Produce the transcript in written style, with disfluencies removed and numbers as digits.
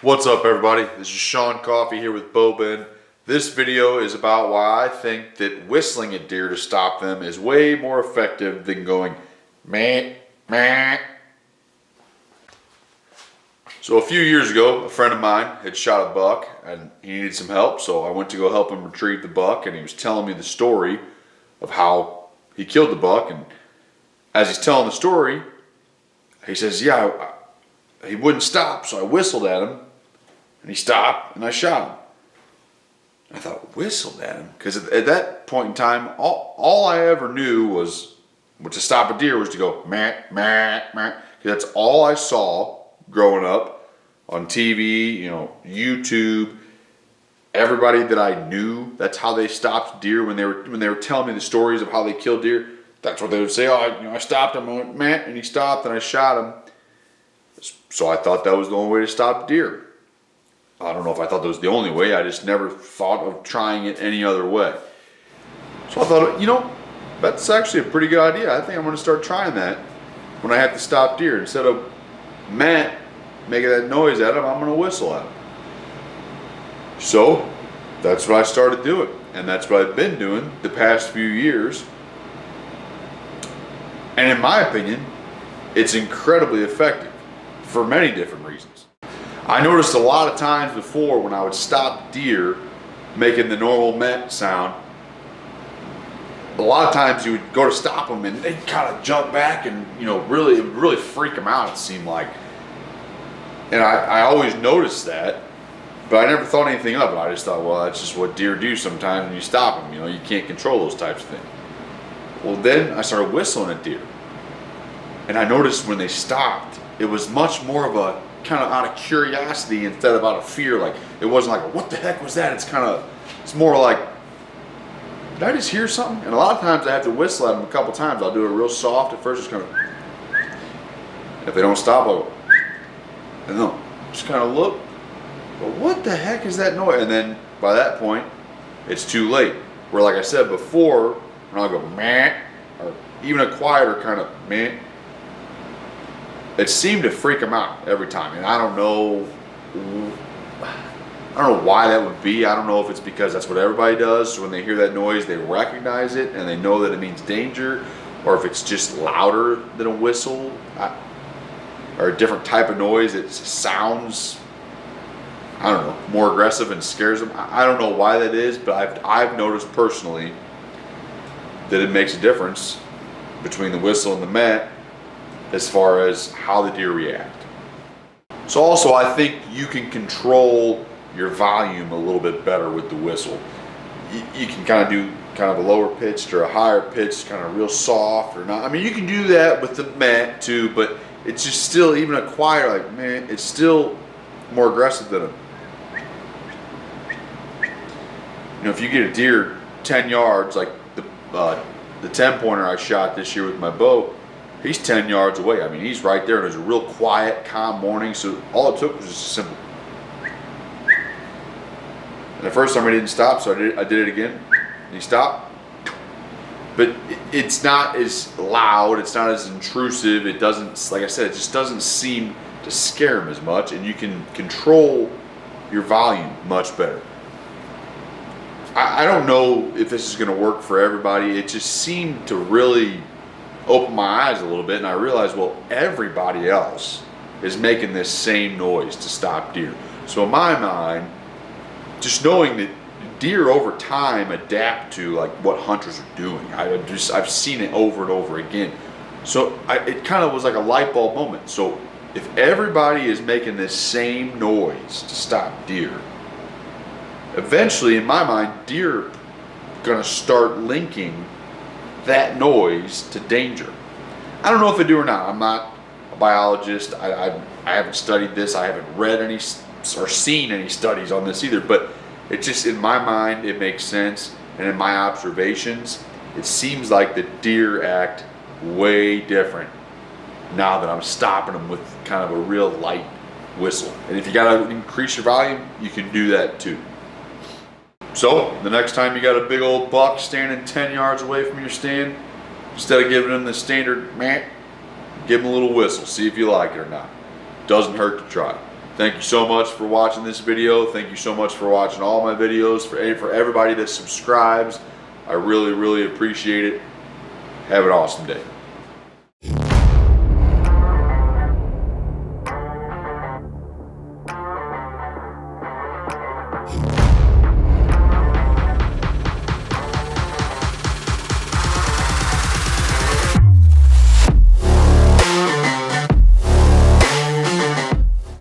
What's up, everybody? This is Sean Coffey here with Bobin. This video is about why I think that whistling at deer to stop them is way more effective than going meh, meh. So a few years ago, a friend of mine had shot a buck and he needed some help, so I went to go help him retrieve the buck, and he was telling me the story of how he killed the buck. And as he's telling the story, he says, yeah, he wouldn't stop, so I whistled at him. And he stopped, and I shot him. I thought, whistled at him? Because at that point in time, all I ever knew was to stop a deer was to go, meh, meh, meh. Because that's all I saw growing up on TV, YouTube. Everybody that I knew, that's how they stopped deer when they were telling me the stories of how they killed deer. That's what they would say. Oh, I stopped him, I went, meh, and he stopped, and I shot him. So I thought that was the only way to stop deer. I don't know if I thought that was the only way. I just never thought of trying it any other way. So I thought, that's actually a pretty good idea. I think I'm going to start trying that when I have to stop deer. Instead of making that noise at them, I'm going to whistle at them. So that's what I started doing. And that's what I've been doing the past few years. And in my opinion, it's incredibly effective for many different reasons. I noticed a lot of times before when I would stop deer making the normal meh sound, a lot of times you would go to stop them and they'd kind of jump back and it would really freak them out, it seemed like. And I always noticed that, but I never thought anything of it. I just thought, well, that's just what deer do sometimes when you stop them. You can't control those types of things. Well, then I started whistling at deer, and I noticed when they stopped, it was much more of a kind of out of curiosity instead of out of fear. Like, it wasn't like, what the heck was that? It's more like, did I just hear something? And a lot of times I have to whistle at them a couple times. I'll do it real soft at first, just kind of. If they don't stop, I'll go, and they'll just kind of look. But what the heck is that noise? And then by that point, it's too late. Where, like I said before, when I'll go meh, or even a quieter kind of meh, it seemed to freak them out every time. And I don't know why that would be. I don't know if it's because that's what everybody does. So when they hear that noise, they recognize it and they know that it means danger, or if it's just louder than a whistle, or a different type of noise. It sounds, I don't know, more aggressive and scares them. I don't know why that is, but I've noticed personally that it makes a difference between the whistle and the meh as far as how the deer react. So also, I think you can control your volume a little bit better with the whistle. You can kind of do kind of a lower pitched or a higher pitched, kind of real soft or not. I mean, you can do that with the meh too, but it's just still, even a quieter, like meh, it's still more aggressive than a. If you get a deer 10 yards, like the 10 pointer I shot this year with my bow, he's 10 yards away. I mean, he's right there, and it was a real quiet, calm morning, so all it took was just a simple. And the first time he didn't stop, so I did it again, and he stopped. But it's not as loud, it's not as intrusive, it doesn't, like I said, it just doesn't seem to scare him as much, and you can control your volume much better. I don't know if this is going to work for everybody. It just seemed to really open my eyes a little bit, and I realized, well, everybody else is making this same noise to stop deer. So in my mind, just knowing that deer over time adapt to like what hunters are doing. I've seen it over and over again. So it kind of was like a light bulb moment. So if everybody is making this same noise to stop deer, eventually, in my mind, deer are gonna start linking that noise to danger. I don't know if they do or not. I'm not a biologist. I haven't studied this. I haven't read any or seen any studies on this either, but it just, in my mind, it makes sense. And in my observations, it seems like the deer act way different now that I'm stopping them with kind of a real light whistle. And if you gotta increase your volume, you can do that too. So the next time you got a big old buck standing 10 yards away from your stand, instead of giving him the standard meh, give him a little whistle. See if you like it or not. Doesn't hurt to try. Thank you so much for watching this video. Thank you so much for watching all my videos. For everybody that subscribes, I really, really appreciate it. Have an awesome day.